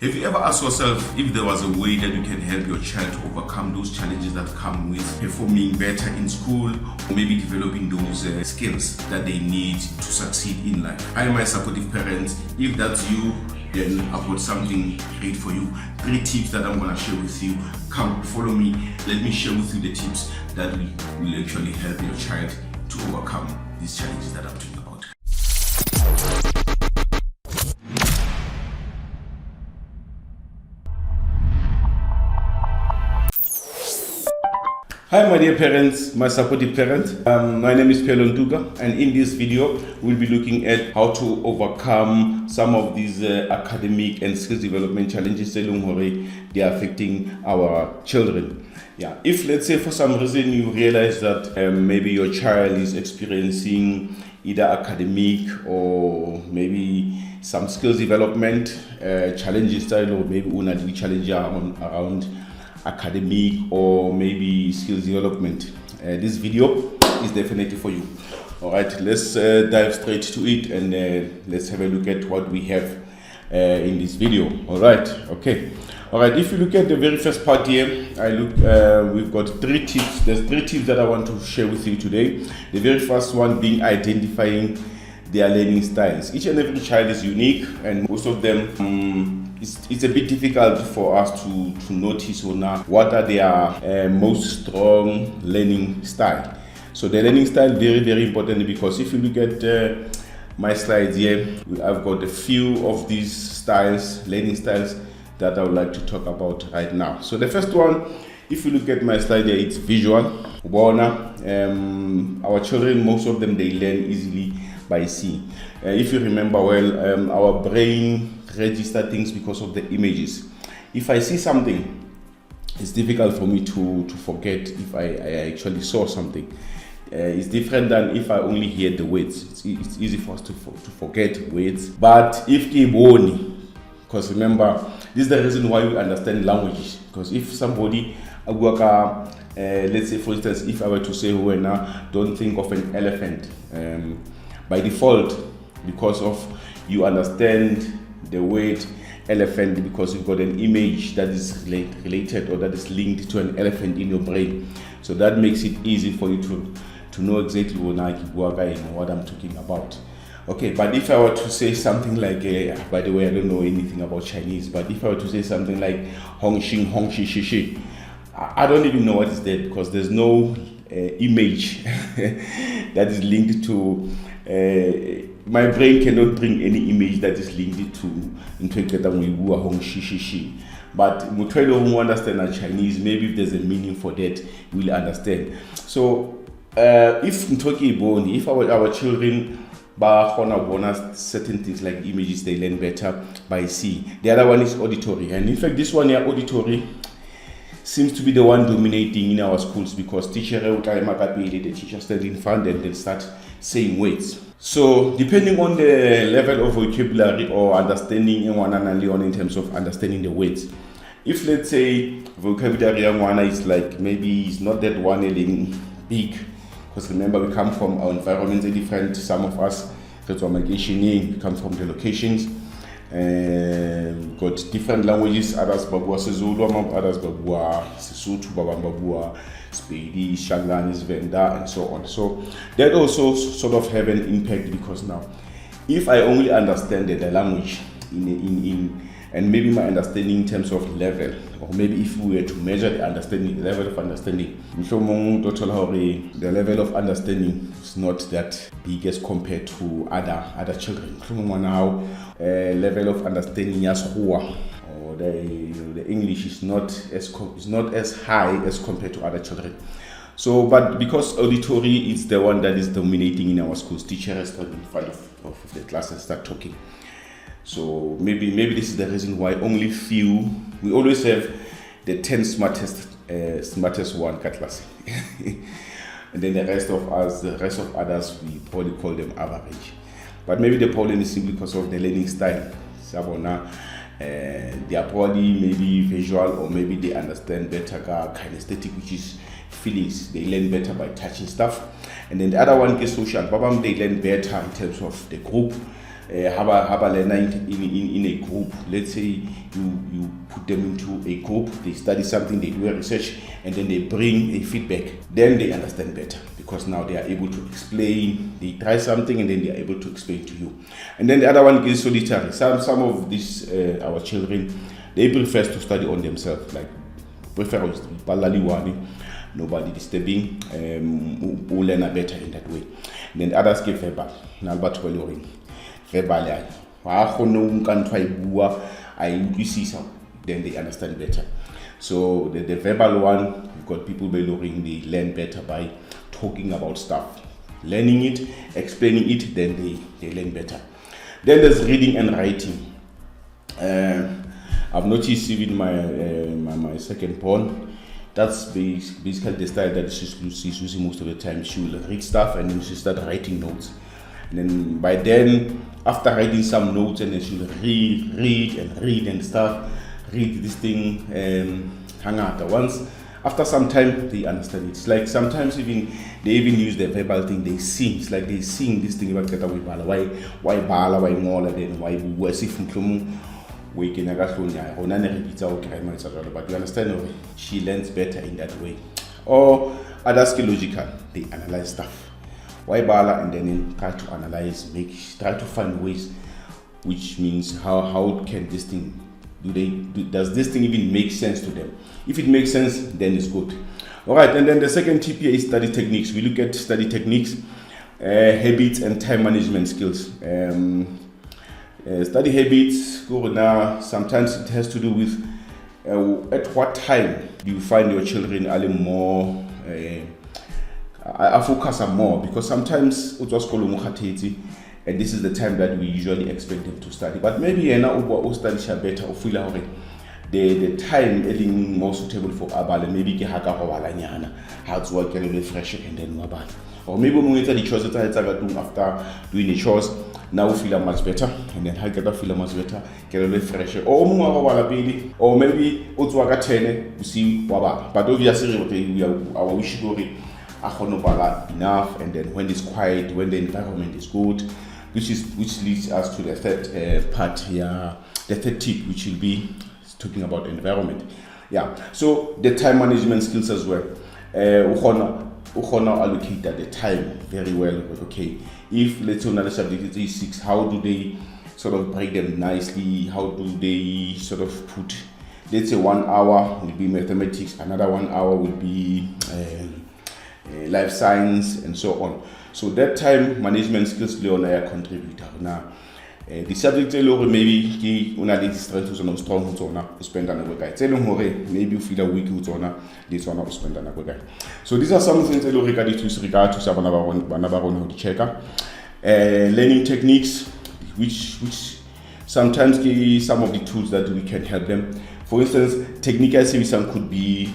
Have you ever asked yourself if there was a way that you can help your child to overcome those challenges that come with performing better in school, or maybe developing those skills that they need to succeed in life? I am my supportive parents. If that's you, then I've got something great for you. 3 tips that I'm going to share with you. Come, follow me. Let me share with you the tips that will actually help your child to overcome these challenges that I'm talking about. Hi my dear parents, my supportive parents. My name is Pelon Duga, and in this video we'll be looking at how to overcome some of these academic and skills development challenges that they are affecting our children. Yeah, if let's say for some reason you realize that maybe your child is experiencing either academic or maybe some skills development challenges, or maybe una challenge around academic or maybe skills development, this video is definitely for you. All right, let's dive straight to it, and let's have a look at what we have in this video. All right, okay. All right, if you look at the very first part here, we've got 3 tips. There's 3 tips that I want to share with you today. The very first one being identifying their learning styles. Each and every child is unique, and most of them it's a bit difficult for us to notice or now what are their most strong learning style. So the learning style very, very important, because if you look at my slides here, I've got a few of these styles, learning styles, that I would like to talk about right now. So the first one, if you look at my slide here, it's visual. Our children, most of them, they learn easily by seeing. If you remember well, our brain register things because of the images. If I see something, it's difficult for me to forget if I actually saw something. It's different than if I only hear the words. It's easy for us to forget words. But if because remember, this is the reason why we understand language. Because if somebody, let's say for instance, if I were to say, don't think of an elephant, by default, because of you understand the word elephant, because you've got an image that is related or that is linked to an elephant in your brain. So that makes it easy for you to know exactly what I'm talking about. Okay, but if I were to say something like, by the way, I don't know anything about Chinese, but if I were to say something like Hong Xing, Hong Shi, Shi, Shi, I don't even know what is that, because there's no image that is linked to my brain cannot bring any image that is linked to Hong Shi, Shi, Shi. But who understand Chinese, maybe if there's a meaning for that, we'll understand. So if our children certain things like images, they learn better by seeing. The other one is auditory, and in fact this one here, auditory, seems to be the one dominating in our schools, because the teacher stand in front and then start saying words. So depending on the level of vocabulary or understanding in terms of understanding the words, if let's say vocabulary is like, maybe it's not that one big, because remember we come from our environments are different. Some of us we come from the locations, got different languages. Others babua Sezulu, others babua Sesotho, babua Spedi, Shanghanis, Venda, and so on. So that also sort of have an impact, because now if I only understand the language and maybe my understanding in terms of level, or maybe if we were to measure the level of understanding, the level of understanding is not that big as compared to other children. Now, level of understanding or the English is not as high as compared to other children. So, but because auditory is the one that is dominating in our schools, teachers stand in front of the class and start talking. So maybe this is the reason why we always have the 10 smartest one class. And then the rest of others, we probably call them average. But maybe the problem is simply because of the learning style. They are probably maybe visual, or maybe they understand better kinesthetic, which is feelings. They learn better by touching stuff. And then the other one is social. They learn better in terms of the group. haba learner in a group. Let's say you put them into a group, they study something, they do a research, and then they bring a feedback. Then they understand better, because now they are able to explain. They try something and then they are able to explain to you. And then the other one is solitary. Some of these our children, they prefer to study on themselves, like prefer nobody disturbing, who learn better in that way. And then others get verbal. Verbal, then they understand better. So the verbal one, you've got people beloring, they learn better by talking about stuff, learning it, explaining it, then they learn better. Then there's reading and writing. I've noticed even my second born, that's basically the style that she's using most of the time. She will read stuff and then she start writing notes. And then by then, after writing some notes, and then she'll read and stuff, read this thing, hang out once. After some time, they understand it. It's like sometimes they even use the verbal thing. They sing. It's like they sing this thing about why bala, why more, then why we see from Klomu. But you understand, she learns better in that way. Or others logical, they analyze stuff. Why bala, and then try to analyze, try to find ways, which means how can this thing, does this thing even make sense to them? If it makes sense, then it's good. All right, and then the second tip here is study techniques. We look at study techniques, habits, and time management skills. Study habits, sometimes it has to do with at what time do you find your children are more focus on more, because sometimes and this is the time that we usually expect them to study. But maybe study better, or feel the time is more suitable for abale, maybe how to work a little fresh and then mobile. Or maybe we the chores after doing the chores, now we feel much better, and then I get feel much better, get a little fresher. Or maybe we see waba. But obviously we are our wish enough, and then when it's quiet, when the environment is good, which leads us to the third part here, the third tip, which will be talking about environment. Yeah, so the time management skills as well. Allocate the time very well. Okay, if let's say another subject is 6, how do they sort of break them nicely? How do they sort of put, let's say 1 hour will be mathematics, another 1 hour will be life science, and so on. So that time management skills are contributor. Now, the subject maybe una strength is strong spend maybe you feel a weak spend so these are some things regard to Sabana checker. Learning techniques, which sometimes some of the tools that we can help them. For instance, technical service could be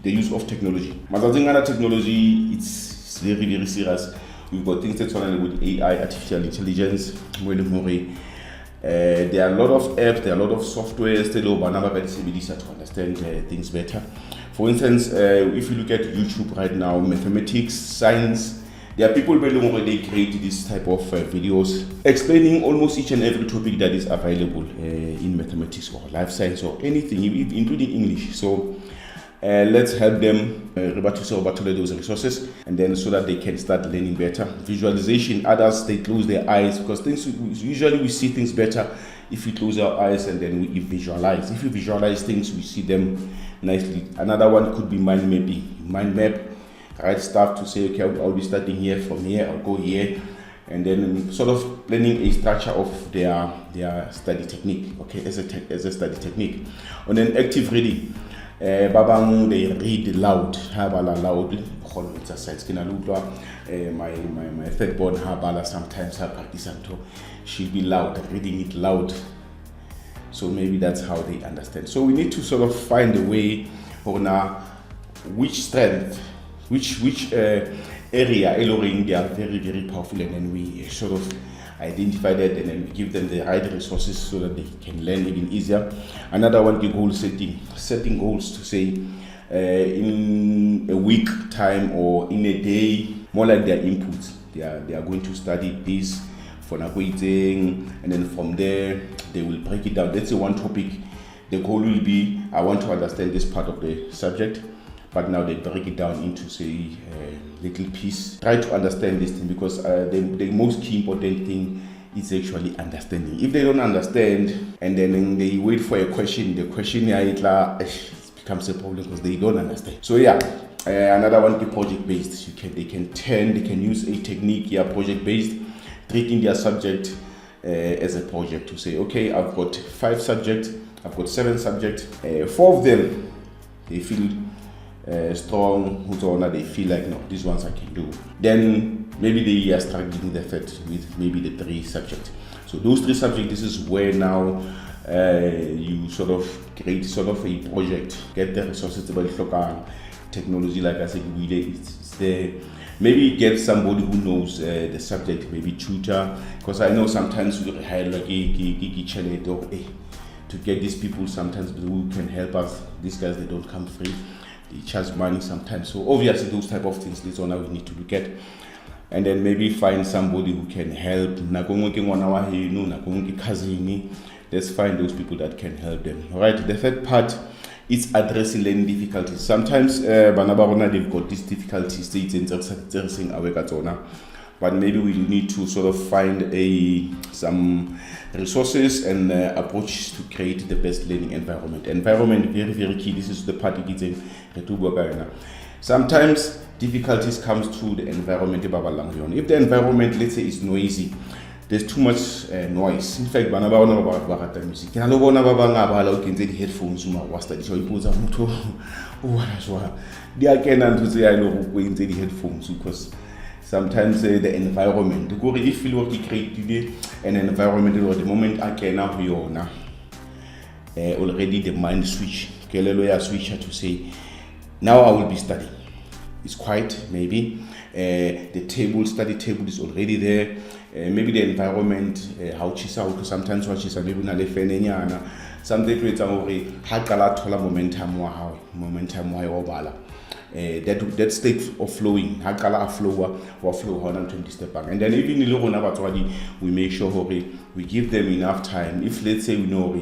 the use of technology. Technology, it's very, very serious. We've got things that's on with AI, artificial intelligence. There are a lot of apps, there are a lot of software to understand things better. For instance, if you look at YouTube right now, mathematics, science, there are people who already create this type of videos explaining almost each and every topic that is available in mathematics or life science or anything, including English. So let's help them those resources, and then so that they can start learning better. Visualization, others they close their eyes, because usually we see things better if we close our eyes and then we visualize. If we visualize things, we see them nicely. Another one could be mind mapping. Mind map, write stuff to say, okay, I'll be starting here, from here I'll go here, and then sort of planning a structure of their study technique, okay, as a study technique. And then active reading. Babang they read loud, habala loud. My third born habala sometimes her practice and she'll be loud, reading it loud. So maybe that's how they understand. So we need to sort of find a way for now which strength, which area they are very, very powerful, and then we sort of identify that, and then we give them the right resources so that they can learn even easier. Another one is goal setting goals to say in a week time or in a day, more like their inputs. They are going to study this for nakuiting, and then from there they will break it down. Let's say one topic, the goal will be, I want to understand this part of the subject, but now they break it down into, say, a little piece. Try to understand this thing, because the most key important thing is actually understanding. If they don't understand and then they wait for a question, the question it becomes a problem because they don't understand. So yeah, another one is project based. They can use a technique, project based, treating their subject as a project, to say, okay, I've got 5 subjects, I've got 7 subjects, 4 of them they feel strong, they feel like, no, these ones I can do. Then maybe they are struggling with maybe the 3 subjects. So those 3 subjects, this is where now you sort of create sort of a project, get the resources to technology, like I said, it's there. Maybe get somebody who knows the subject, maybe tutor, because I know sometimes we hire like to get these people sometimes who can help us. These guys, they don't come free, they charge money sometimes. So obviously those type of things, this one we need to look at. And then maybe find somebody who can help. Let's find those people that can help them. All right, the third part is addressing learning difficulties. Sometimes they've got these difficulties, but maybe we need to sort of find some resources and approach to create the best learning environment. Environment, very, very key. This is the part it is. Sometimes difficulties comes through the environment. If the environment, let's say, is noisy, there's too much noise. In fact, music. Headphones, headphones, because sometimes the environment, if you create an environment or the moment already the mind switch, switch to say, now I will be studying. It's quiet, maybe. The study table is already there. Maybe the environment, how chisa, sometimes what chisa, maybe na le fene something creates a momentum that state of flowing, flow 120 step back. And then even we make sure we give them enough time. If let's say we know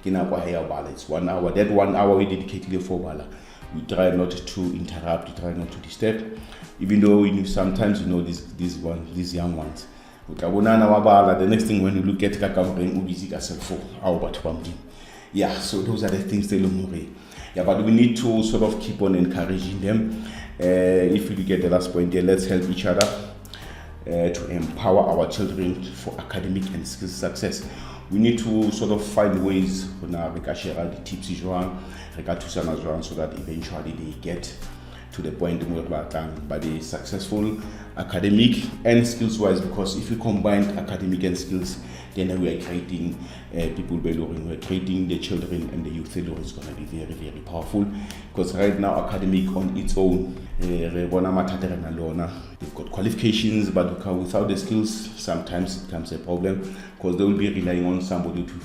it's 1 hour, that 1 hour we dedicate for bala. We try not to interrupt, we try not to disturb, even though sometimes these young ones. The next thing when you look at yeah, so those are the things they look. Yeah, but we need to sort of keep on encouraging them. If you get the last point here, let's help each other to empower our children for academic and skills success. We need to sort of find ways to share the tips so that eventually they get to the point where but they successful academic and skills wise, because if you combine academic and skills, then we are creating people we're creating the children and the youth. Is going to be very, very powerful, because right now academic on its own, they've got qualifications, but without the skills sometimes it becomes a problem, because they will be relying on somebody to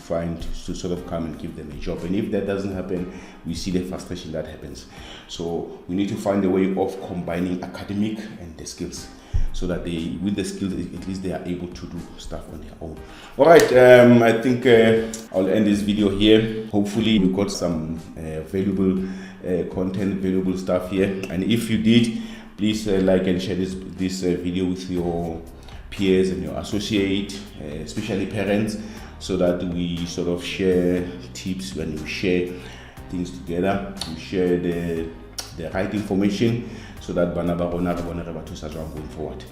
sort of come and give them a job, and if that doesn't happen, we see the frustration that happens. So we need to find a way of combining academic and the skills, so that with the skills, at least they are able to do stuff on their own. All right, I think I'll end this video here. Hopefully you got some valuable content, valuable stuff here. And if you did, please like and share this video with your peers and your associate, especially parents, so that we sort of share tips. When we share things together, we share the right information, so that going forward.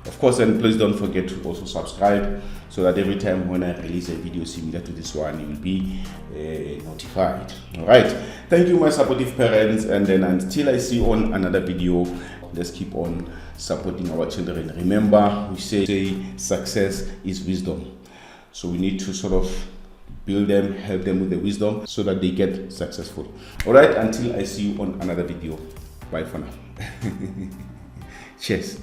Of course, and please don't forget to also subscribe, so that every time when I release a video similar to this one, you will be notified. All right, thank you, my supportive parents, and then until I see you on another video, let's keep on supporting our children. Remember, we say success is wisdom, so we need to sort of build them, help them with the wisdom, so that they get successful. All right, until I see you on another video. Bye for now. Cheers.